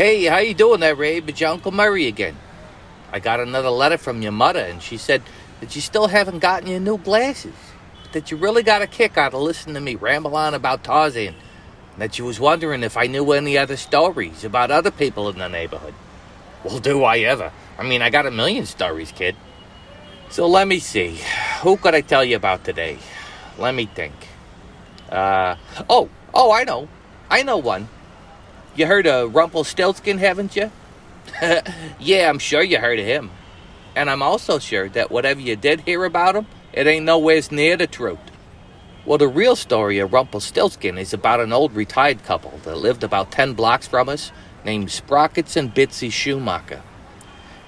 Hey, how you doing there, Ray? It's your Uncle Murray again. I got another letter from your mother, and she said that you still haven't gotten your new glasses. But that you really got a kick out of listening to me ramble on about Tarzan. And that you was wondering if I knew any other stories about other people in the neighborhood. Well, do I ever? I mean, I got a million stories, kid. So let me see. Who could I tell you about today? Let me think. I know. I know one. You heard of Rumpelstiltskin, haven't you? Yeah, I'm sure you heard of him. And I'm also sure that whatever you did hear about him, it ain't nowhere near the truth. Well, the real story of Rumpelstiltskin is about an old retired couple that lived about 10 blocks from us, named Sprockets and Bitsy Schumacher.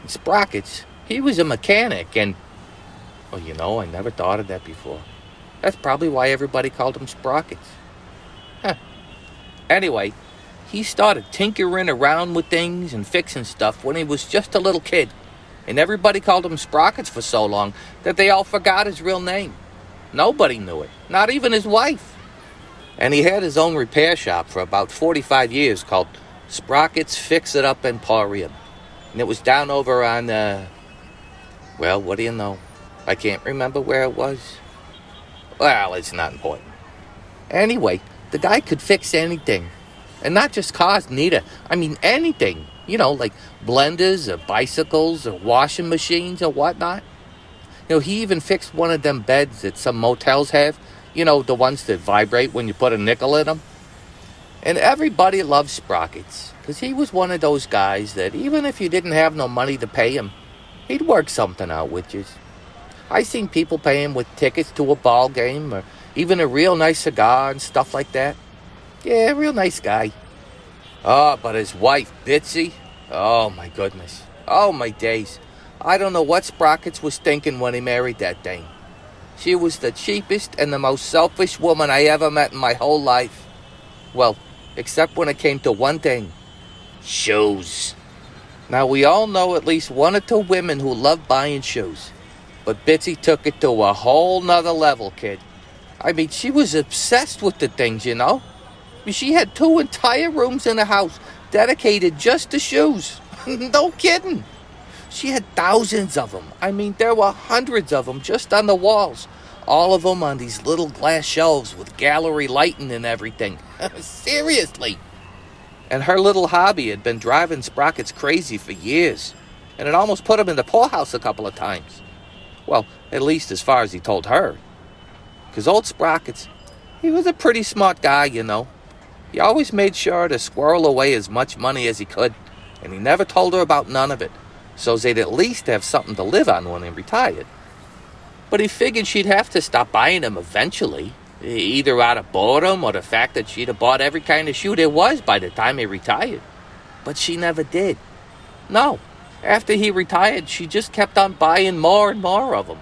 And Sprockets, he was a mechanic, and... well, I never thought of that before. That's probably why everybody called him Sprockets. Anyway, he started tinkering around with things and fixing stuff when he was just a little kid. And everybody called him Sprockets for so long that they all forgot his real name. Nobody knew it, not even his wife. And he had his own repair shop for about 45 years called Sprockets Fix It Up Emporium. And it was down over on, what do you know? I can't remember where it was. Well, it's not important. Anyway, the guy could fix anything. And not just cars, neither. I mean, anything. Like blenders or bicycles or washing machines or whatnot. He even fixed one of them beds that some motels have. The ones that vibrate when you put a nickel in them. And everybody loves Sprockets. Because he was one of those guys that even if you didn't have no money to pay him, he'd work something out with you. I seen people pay him with tickets to a ball game or even a real nice cigar and stuff like that. Yeah, real nice guy. Oh, but his wife, Bitsy, oh my goodness. Oh my days. I don't know what Sprockets was thinking when he married that thing. She was the cheapest and the most selfish woman I ever met in my whole life. Well, except when it came to one thing. Shoes. Now, we all know at least one or two women who love buying shoes. But Bitsy took it to a whole nother level, kid. I mean, she was obsessed with the things, She had 2 entire rooms in the house dedicated just to shoes. No kidding. She had thousands of them. I mean, there were hundreds of them just on the walls. All of them on these little glass shelves with gallery lighting and everything. Seriously. And her little hobby had been driving Sprockets crazy for years. And it almost put him in the poorhouse a couple of times. Well, at least as far as he told her. Because old Sprockets, he was a pretty smart guy, He always made sure to squirrel away as much money as he could, and he never told her about none of it, so they'd at least have something to live on when he retired. But he figured she'd have to stop buying him eventually, either out of boredom or the fact that she'd have bought every kind of shoe there was by the time he retired. But she never did. No, after he retired, she just kept on buying more and more of them.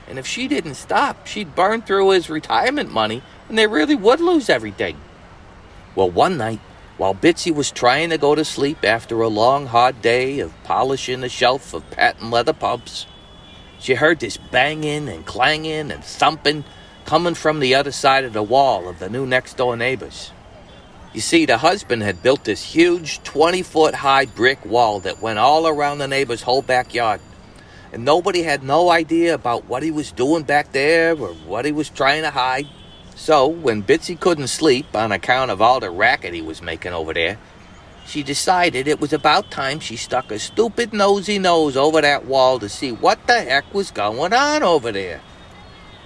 And if she didn't stop, she'd burn through his retirement money, and they really would lose everything. Well, one night, while Bitsy was trying to go to sleep after a long, hard day of polishing the shelf of patent leather pumps, she heard this banging and clanging and thumping coming from the other side of the wall of the new next-door neighbors. You see, the husband had built this huge 20-foot-high brick wall that went all around the neighbor's whole backyard, and nobody had no idea about what he was doing back there or what he was trying to hide. So, when Bitsy couldn't sleep on account of all the racket he was making over there, she decided it was about time she stuck a stupid nosy nose over that wall to see what the heck was going on over there.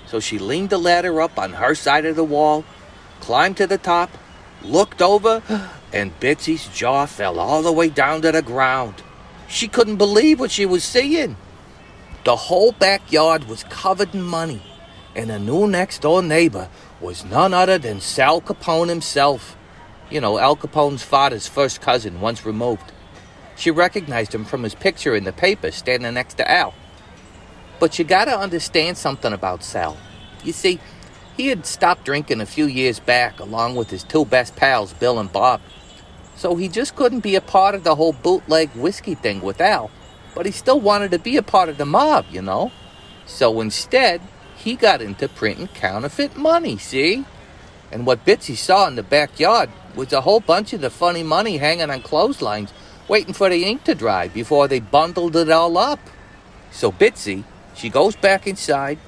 So she leaned the ladder up on her side of the wall, climbed to the top, looked over, and Bitsy's jaw fell all the way down to the ground. She couldn't believe what she was seeing. The whole backyard was covered in money, and the new next-door neighbor was none other than Sal Capone himself. Al Capone's father's first cousin, once removed. She recognized him from his picture in the paper standing next to Al. But you gotta understand something about Sal. You see, he had stopped drinking a few years back along with his 2 best pals, Bill and Bob. So he just couldn't be a part of the whole bootleg whiskey thing with Al. But he still wanted to be a part of the mob, So instead, he got into printing counterfeit money, see? And what Bitsy saw in the backyard was a whole bunch of the funny money hanging on clotheslines waiting for the ink to dry before they bundled it all up. So Bitsy, she goes back inside,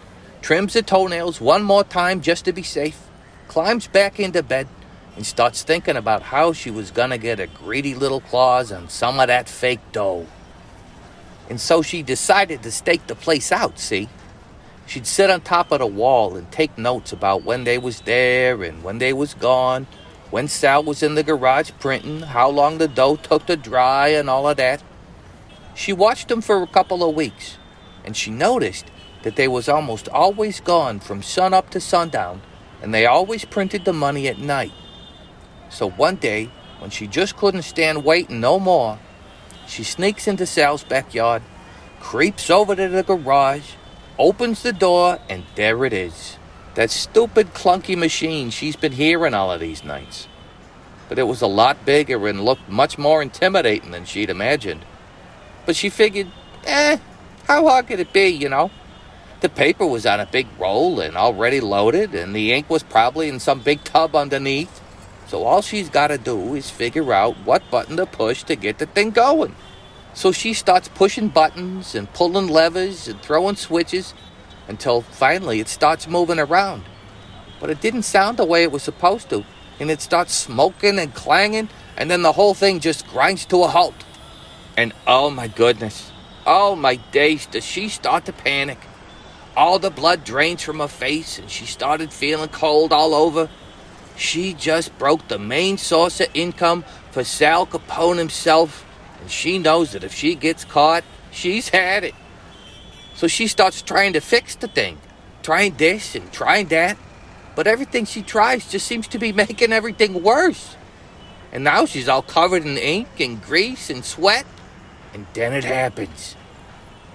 trims her toenails one more time just to be safe, climbs back into bed, and starts thinking about how she was gonna get her greedy little claws on some of that fake dough. And so she decided to stake the place out, see? She'd sit on top of the wall and take notes about when they was there and when they was gone, when Sal was in the garage printing, how long the dough took to dry and all of that. She watched them for a couple of weeks, and she noticed that they was almost always gone from sunup to sundown, and they always printed the money at night. So one day, when she just couldn't stand waiting no more, she sneaks into Sal's backyard, creeps over to the garage, opens the door, and there it is. That stupid clunky machine she's been hearing all of these nights. But it was a lot bigger and looked much more intimidating than she'd imagined. But she figured, how hard could it be, you know? The paper was on a big roll and already loaded, and the ink was probably in some big tub underneath. So all she's got to do is figure out what button to push to get the thing going. So she starts pushing buttons and pulling levers and throwing switches until finally it starts moving around. But it didn't sound the way it was supposed to, and it starts smoking and clanging, and then the whole thing just grinds to a halt. And oh my goodness, oh my days, does she start to panic. All the blood drains from her face, and she started feeling cold all over. She just broke the main source of income for Sal Capone himself, and she knows that if she gets caught, she's had it. So she starts trying to fix the thing, trying this and trying that, but everything she tries just seems to be making everything worse. And now she's all covered in ink and grease and sweat, and then it happens.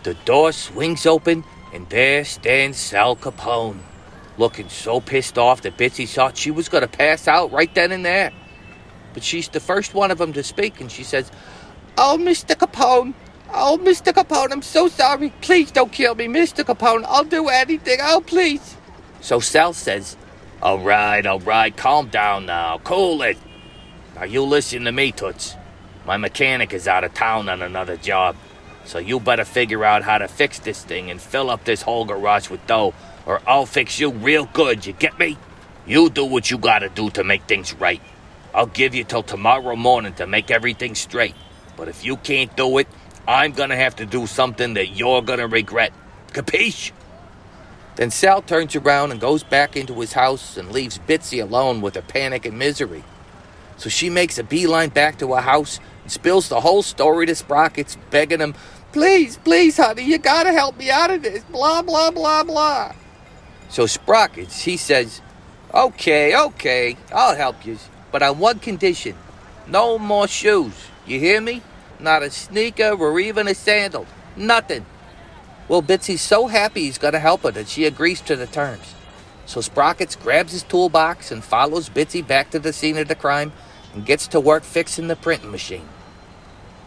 The door swings open, and there stands Sal Capone, looking so pissed off that Bitsy thought she was going to pass out right then and there. But she's the first one of them to speak, and she says, "Oh, Mr. Capone. Oh, Mr. Capone, I'm so sorry. Please don't kill me, Mr. Capone. I'll do anything. Oh, please." So Sal says, all right, calm down now. Cool it. Now you listen to me, Toots. My mechanic is out of town on another job, so you better figure out how to fix this thing and fill up this whole garage with dough, or I'll fix you real good, you get me? You do what you gotta do to make things right. I'll give you till tomorrow morning to make everything straight. But if you can't do it, I'm gonna have to do something that you're gonna regret. Capiche? Then Sal turns around and goes back into his house and leaves Bitsy alone with her panic and misery. So she makes a beeline back to her house and spills the whole story to Sprockets, begging him, please, honey, you gotta help me out of this, blah, blah, blah, blah. So Sprockets, he says, okay, I'll help you, but on one condition. No more shoes, you hear me? Not a sneaker or even a sandal, nothing. Well, Bitsy's so happy he's gonna help her that she agrees to the terms. So Sprockets grabs his toolbox and follows Bitsy back to the scene of the crime and gets to work fixing the printing machine.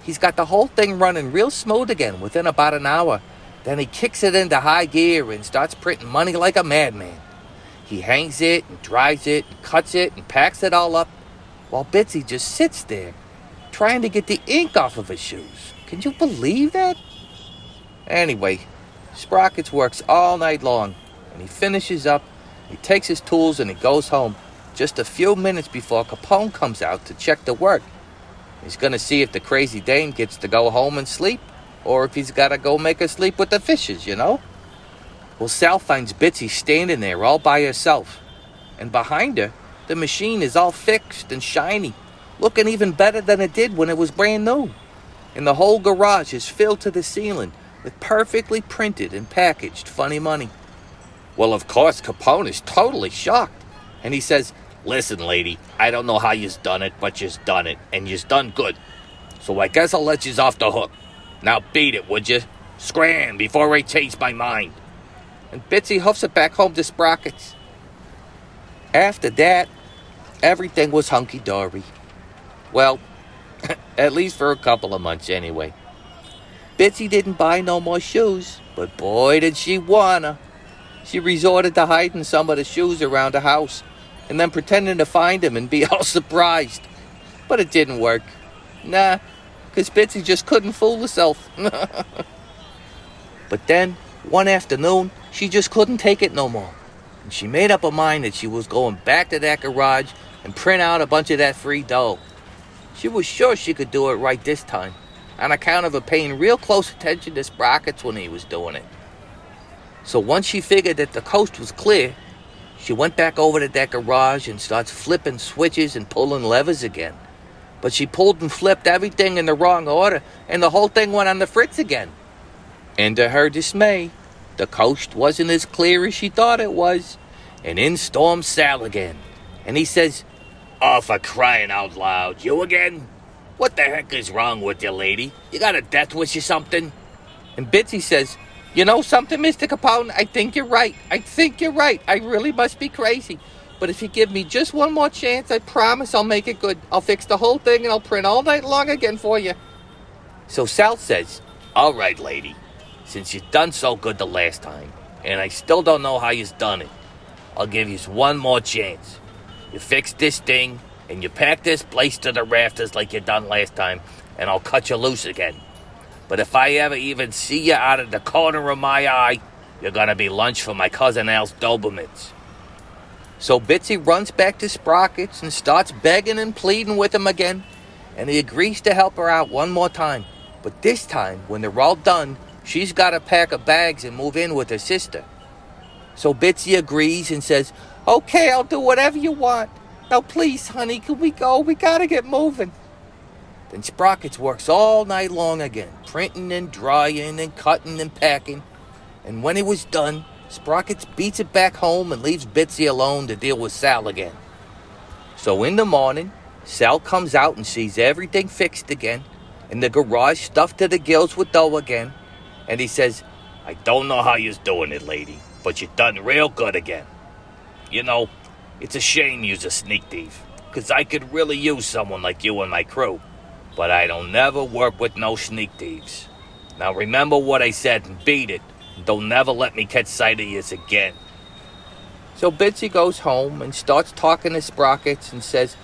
He's got the whole thing running real smooth again within about an hour. Then he kicks it into high gear and starts printing money like a madman. He hangs it and dries it and cuts it and packs it all up, while Bitsy just sits there, trying to get the ink off of his shoes. Can you believe that? Anyway, Sprockets works all night long, and he finishes up, he takes his tools, and he goes home just a few minutes before Capone comes out to check the work. He's going to see if the crazy dame gets to go home and sleep, or if he's got to go make her sleep with the fishes, you know? Well, Sal finds Bitsy standing there all by herself, and behind her, the machine is all fixed and shiny, looking even better than it did when it was brand new. And the whole garage is filled to the ceiling with perfectly printed and packaged funny money. Well, of course, Capone is totally shocked, and he says, listen, lady, I don't know how you's done it, but you's done it, and you's done good. So I guess I'll let you's off the hook. Now beat it, would you? Scram before I change my mind. And Bitsy hoofs it back home to Sprockets. After that, everything was hunky-dory. Well, at least for a couple of months anyway. Bitsy didn't buy no more shoes, but boy did she wanna. She resorted to hiding some of the shoes around the house, and then pretending to find them and be all surprised. But it didn't work. Nah, because Bitsy just couldn't fool herself. But then, one afternoon, she just couldn't take it no more. And she made up her mind that she was going back to that garage and print out a bunch of that free dough. She was sure she could do it right this time, on account of her paying real close attention to Sprockets when he was doing it. So once she figured that the coast was clear, she went back over to that garage and starts flipping switches and pulling levers again. But she pulled and flipped everything in the wrong order, and the whole thing went on the fritz again. And to her dismay, the coast wasn't as clear as she thought it was, and in stormed Sal again. And he says, "Oh, for crying out loud, you again? What the heck is wrong with you, lady? You got a death wish or something?" And Bitsy says, "You know something, Mr. Capone? I think you're right. I really must be crazy. But if you give me just one more chance, I promise I'll make it good. I'll fix the whole thing and I'll print all night long again for you." So Sal says, "All right, lady. Since you've done so good the last time, and I still don't know how you've done it, I'll give you one more chance. You fix this thing, and you pack this place to the rafters like you done last time, and I'll cut you loose again. But if I ever even see you out of the corner of my eye, you're gonna be lunch for my cousin Al's Dobermans." So Bitsy runs back to Sprockets and starts begging and pleading with him again, and he agrees to help her out one more time. But this time, when they're all done, she's got to pack her bags and move in with her sister. So Bitsy agrees and says, "Okay, I'll do whatever you want. Now please, honey, can we go? We gotta get moving." Then Sprockets works all night long again, printing and drying and cutting and packing. And when he was done, Sprockets beats it back home and leaves Bitsy alone to deal with Sal again. So in the morning, Sal comes out and sees everything fixed again, and the garage stuffed to the gills with dough again. And he says, "I don't know how you're doing it, lady, but you done real good again. You know, it's a shame you's a sneak thief, 'cause I could really use someone like you in my crew. But I don't never work with no sneak thieves. Now remember what I said and beat it. And don't never let me catch sight of yous again." So Bitsy goes home and starts talking to Sprockets and says,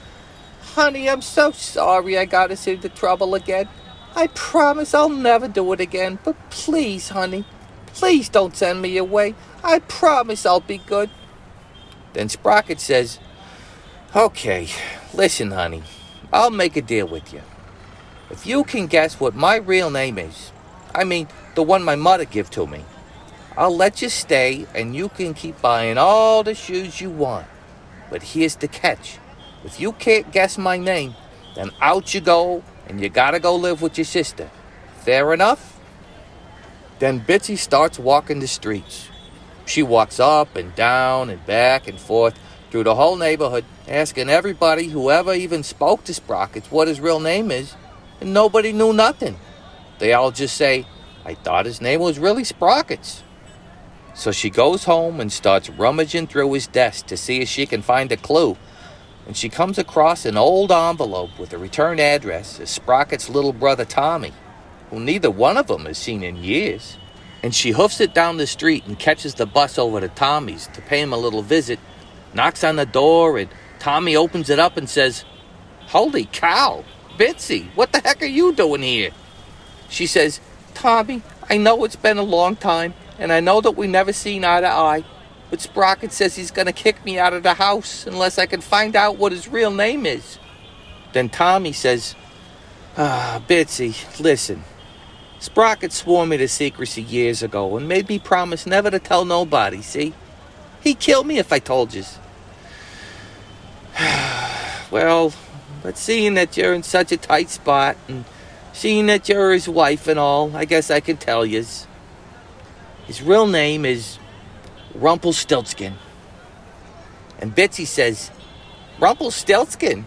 "Honey, I'm so sorry I got us into trouble again. I promise I'll never do it again. But please, honey, please don't send me away. I promise I'll be good." Then Sprocket says, "Okay, listen, honey, I'll make a deal with you. If you can guess what my real name is, I mean, the one my mother gave to me, I'll let you stay and you can keep buying all the shoes you want. But here's the catch. If you can't guess my name, then out you go and you gotta go live with your sister. Fair enough?" Then Bitsy starts walking the streets. She walks up and down and back and forth through the whole neighborhood, asking everybody who ever even spoke to Sprockets what his real name is, and nobody knew nothing. They all just say, "I thought his name was really Sprockets." So she goes home and starts rummaging through his desk to see if she can find a clue, and she comes across an old envelope with a return address of Sprockets' little brother Tommy, who neither one of them has seen in years. And she hoofs it down the street and catches the bus over to Tommy's to pay him a little visit, knocks on the door, and Tommy opens it up and says, "Holy cow, Bitsy, what the heck are you doing here?" She says, "Tommy, I know it's been a long time, and I know that we never seen eye to eye, but Sprocket says he's going to kick me out of the house unless I can find out what his real name is." Then Tommy says, "Bitsy, listen. Sprocket swore me to secrecy years ago and made me promise never to tell nobody, see? He'd kill me if I told yous. Well, but seeing that you're in such a tight spot and seeing that you're his wife and all, I guess I can tell yous. His real name is Rumpelstiltskin." And Bitsy says, "Rumpelstiltskin?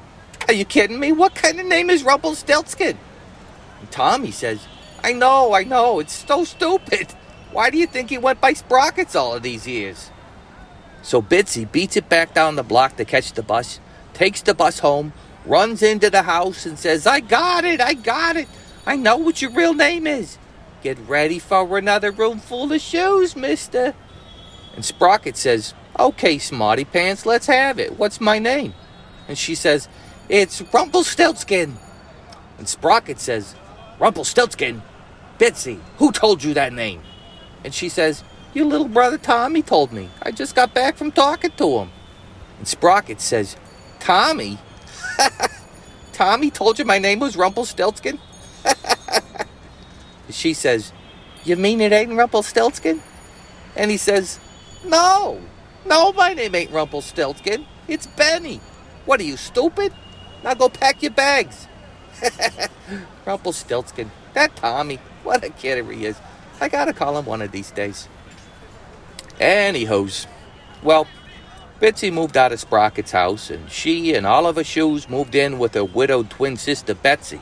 Are you kidding me? What kind of name is Rumpelstiltskin?" And Tommy says, I know, it's so stupid. Why do you think he went by Sprockets all of these years?" So Bitsy beats it back down the block to catch the bus, takes the bus home, runs into the house and says, I got it. I know what your real name is. Get ready for another room full of shoes, mister." And Sprocket says, "Okay, smarty pants, let's have it. What's my name?" And she says, "It's Rumpelstiltskin." And Sprocket says, Rumpelstiltskin? Bitsy, who told you that name? And she says, your little brother Tommy told me. I just got back from talking to him. And Sprockets says, Tommy? Tommy told you my name was Rumpelstiltskin? She says, you mean it ain't Rumpelstiltskin? And he says, no, my name ain't Rumpelstiltskin. It's Benny. What are you, stupid? Now go pack your bags. Rumpelstiltskin, that Tommy, what a kidder he is. I gotta call him one of these days. Anywho's, well, Bitsy moved out of Sprockets' house, and she and all of her shoes moved in with her widowed twin sister Bitsy,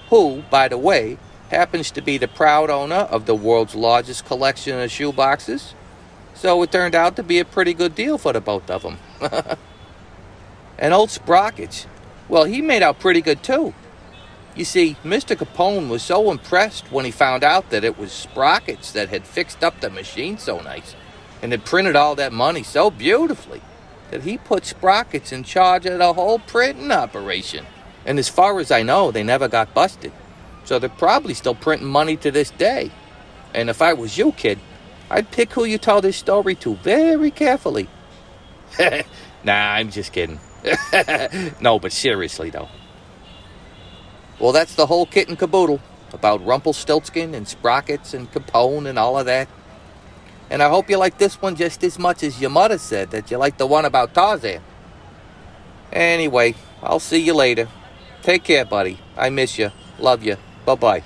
who, by the way, happens to be the proud owner of the world's largest collection of shoe boxes. So it turned out to be a pretty good deal for the both of them. And old Sprockets, well, he made out pretty good too. You see, Mr. Capone was so impressed when he found out that it was Sprockets that had fixed up the machine so nice and had printed all that money so beautifully that he put Sprockets in charge of the whole printing operation. And as far as I know, they never got busted. So they're probably still printing money to this day. And if I was you, kid, I'd pick who you tell this story to very carefully. Nah, I'm just kidding. No, but seriously, though. Well, that's the whole kit and caboodle about Rumpelstiltskin and Sprockets and Capone and all of that. And I hope you like this one just as much as your mother said that you liked the one about Tarzan. Anyway, I'll see you later. Take care, buddy. I miss you. Love you. Bye-bye.